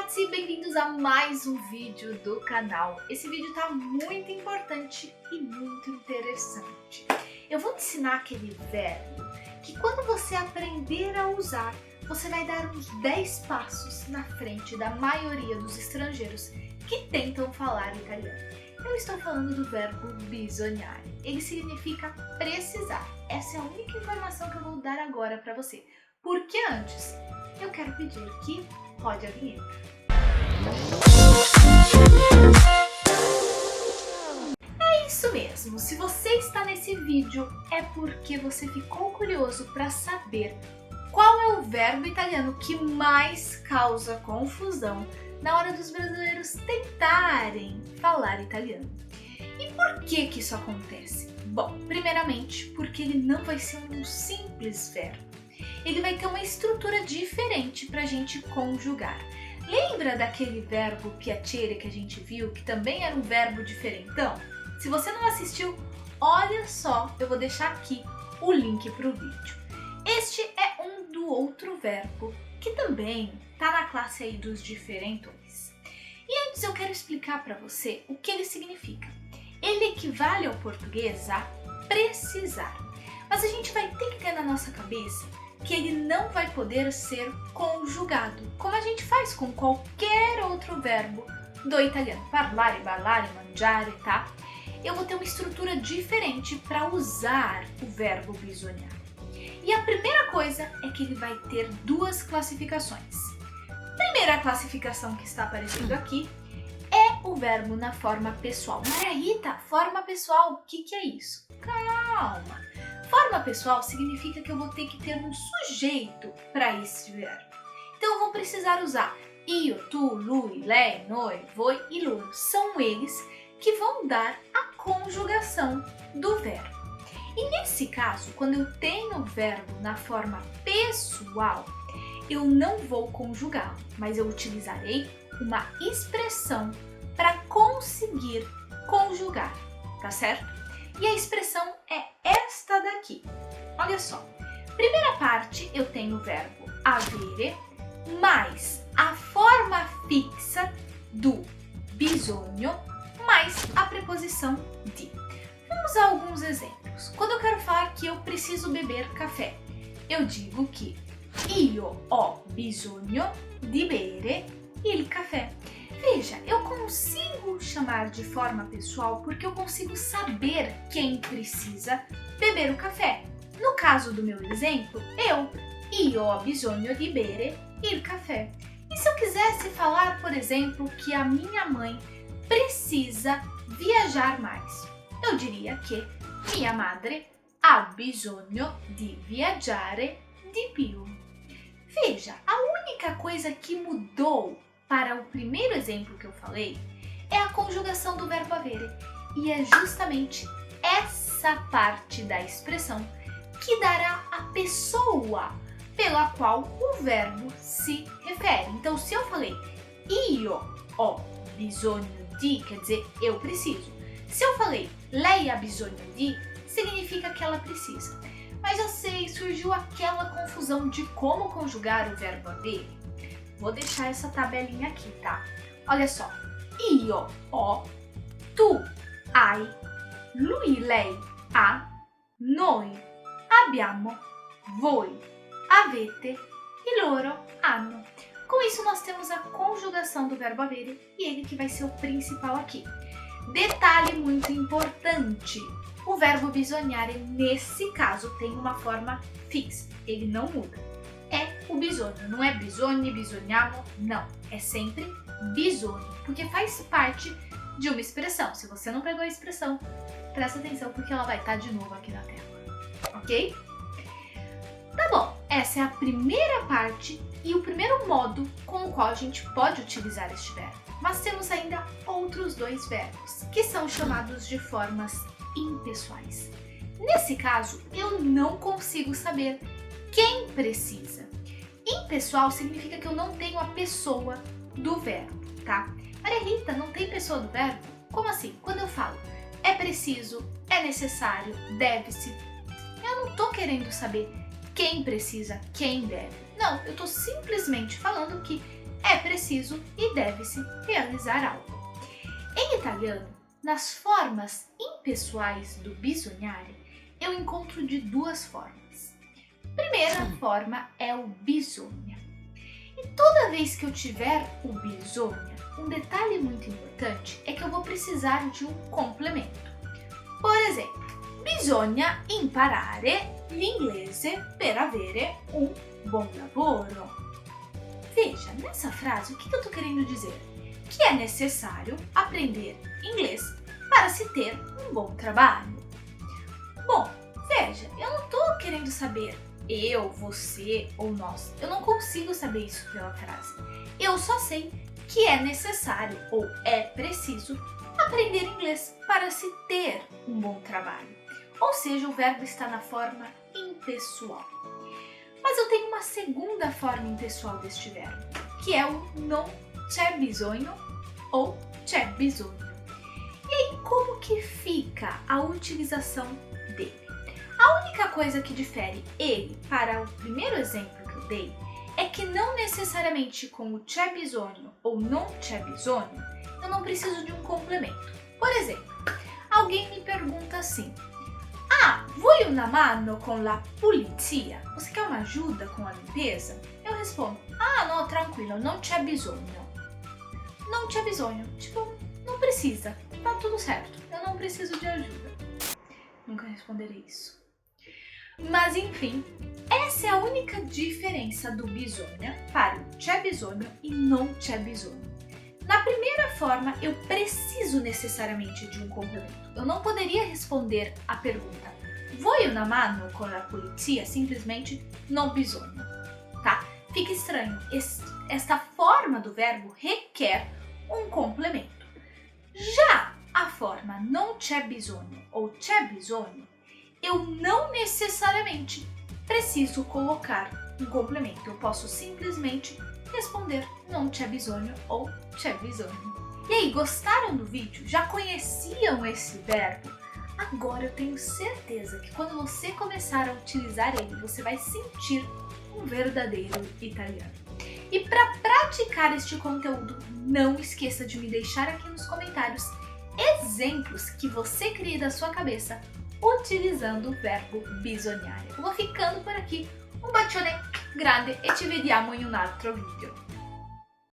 Grazzi, bem-vindos a mais um vídeo do canal. Esse vídeo tá muito importante e muito interessante. Eu vou te ensinar aquele verbo que quando você aprender a usar, você vai dar uns 10 passos na frente da maioria dos estrangeiros que tentam falar italiano. Eu estou falando do verbo bisognare. Ele significa precisar. Essa é a única informação que eu vou dar agora para você. Porque antes, eu quero pedir que rode a vinheta. É isso mesmo, se você está nesse vídeo é porque você ficou curioso para saber qual é o verbo italiano que mais causa confusão na hora dos brasileiros tentarem falar italiano. E por que isso acontece? Bom, primeiramente porque ele não vai ser um simples verbo. Ele vai ter uma estrutura diferente para a gente conjugar. Lembra daquele verbo piacere que a gente viu, que também era um verbo diferentão? Se você não assistiu, olha só, eu vou deixar aqui o link para o vídeo. Este é um do outro verbo, que também está na classe aí dos diferentões. E antes eu quero explicar para você o que ele significa. Ele equivale ao português a precisar, mas a gente vai ter que ter na nossa cabeça que ele não vai poder ser conjugado, como a gente faz com qualquer outro verbo do italiano. Parlare, ballare, mangiare, tá? Eu vou ter uma estrutura diferente para usar o verbo bisognare. E a primeira coisa é que ele vai ter duas classificações. A primeira classificação que está aparecendo aqui é o verbo na forma pessoal. Maria Rita, forma pessoal, o que é isso? Calma! Forma pessoal significa que eu vou ter que ter um sujeito para esse verbo. Então eu vou precisar usar io, tu, lui, lei, noi, voi e loro. São eles que vão dar a conjugação do verbo. E nesse caso, quando eu tenho o verbo na forma pessoal, eu não vou conjugá-lo, mas eu utilizarei uma expressão para conseguir conjugar, tá certo? E a expressão é esta daqui. Olha só. Primeira parte, eu tenho o verbo avere, mais a forma fixa do bisogno, mais a preposição di. Vamos a alguns exemplos. Quando eu quero falar que eu preciso beber café, eu digo que io ho bisogno di bere il caffè. Veja, eu consigo chamar de forma pessoal porque eu consigo saber quem precisa beber o café. No caso do meu exemplo, io ho bisogno di bere il caffè. E se eu quisesse falar, por exemplo, que a minha mãe precisa viajar mais, eu diria que mia madre ha bisogno di viaggiare di più. Veja, a única coisa que mudou para o primeiro exemplo que eu falei é a conjugação do verbo avere. E é justamente essa parte da expressão que dará a pessoa pela qual o verbo se refere. Então, se eu falei io ho bisogno di, quer dizer, eu preciso. Se eu falei lei ha bisogno di, significa que ela precisa. Mas eu sei, surgiu aquela confusão de como conjugar o verbo avere. Vou deixar essa tabelinha aqui, tá? Olha só. Io ho, tu hai, lui, lei ha, noi abbiamo, voi avete e loro hanno. Com isso nós temos a conjugação do verbo avere e ele que vai ser o principal aqui. Detalhe muito importante. O verbo bisognare, nesse caso, tem uma forma fixa. Ele não muda. É o bisogno, não é bisogni, bisogniamo, não. É sempre bisogno, porque faz parte de uma expressão. Se você não pegou a expressão, presta atenção porque ela vai estar de novo aqui na tela, ok? Tá bom, essa é a primeira parte e o primeiro modo com o qual a gente pode utilizar este verbo. Mas temos ainda outros dois verbos, que são chamados de formas impessoais. Nesse caso, eu não consigo saber quem precisa. Impessoal significa que eu não tenho a pessoa do verbo, tá? Maria Rita, não tem pessoa do verbo? Como assim? Quando eu falo é preciso, é necessário, deve-se, eu não tô querendo saber quem precisa, quem deve. Não, eu tô simplesmente falando que é preciso e deve-se realizar algo. Em italiano, nas formas impessoais do bisognare, eu encontro de duas formas. A primeira forma é o bisogna. E toda vez que eu tiver o bisogna, um detalhe muito importante é que eu vou precisar de um complemento. Por exemplo, bisogna imparare l'inglese per avere un buon lavoro. Veja, nessa frase, o que eu estou querendo dizer? Que é necessário aprender inglês para se ter um bom trabalho. Bom, veja, eu não estou querendo saber eu, você ou nós. Eu não consigo saber isso pela frase. Eu só sei que é necessário ou é preciso aprender inglês para se ter um bom trabalho. Ou seja, o verbo está na forma impessoal. Mas eu tenho uma segunda forma impessoal deste verbo, que é o non c'è bisogno ou c'è bisogno. E aí, como que fica a utilização dele? A única coisa que difere ele para o primeiro exemplo que eu dei é que não necessariamente com o c'è bisogno ou non c'è bisogno, eu não preciso de um complemento. Por exemplo, alguém me pergunta assim: vuoi una mano con la pulizia? Você quer uma ajuda com a limpeza? Eu respondo: no, tranquilo, non c'è bisogno. Não c'è bisogno, tipo, não precisa, tá tudo certo, eu não preciso de ajuda. Nunca responderei isso. Mas enfim, essa é a única diferença do bisogna para o c'è bisogno e non c'è bisogno. Na primeira forma, eu preciso necessariamente de um complemento. Eu não poderia responder a pergunta vuoi una mano con la pulizia? Simplesmente non bisogno, tá? Fica estranho. Esta forma do verbo requer um complemento. Já a forma non c'è bisogno ou c'è bisogno, eu não necessariamente preciso colocar um complemento. Eu posso simplesmente responder non c'è bisogno ou c'è bisogno. E aí, gostaram do vídeo? Já conheciam esse verbo? Agora eu tenho certeza que quando você começar a utilizar ele, você vai sentir um verdadeiro italiano. E para praticar este conteúdo, não esqueça de me deixar aqui nos comentários exemplos que você cria da sua cabeça utilizando o verbo bisognare. Eu vou ficando por aqui. Un bacione grande e ci vediamo in un altro video.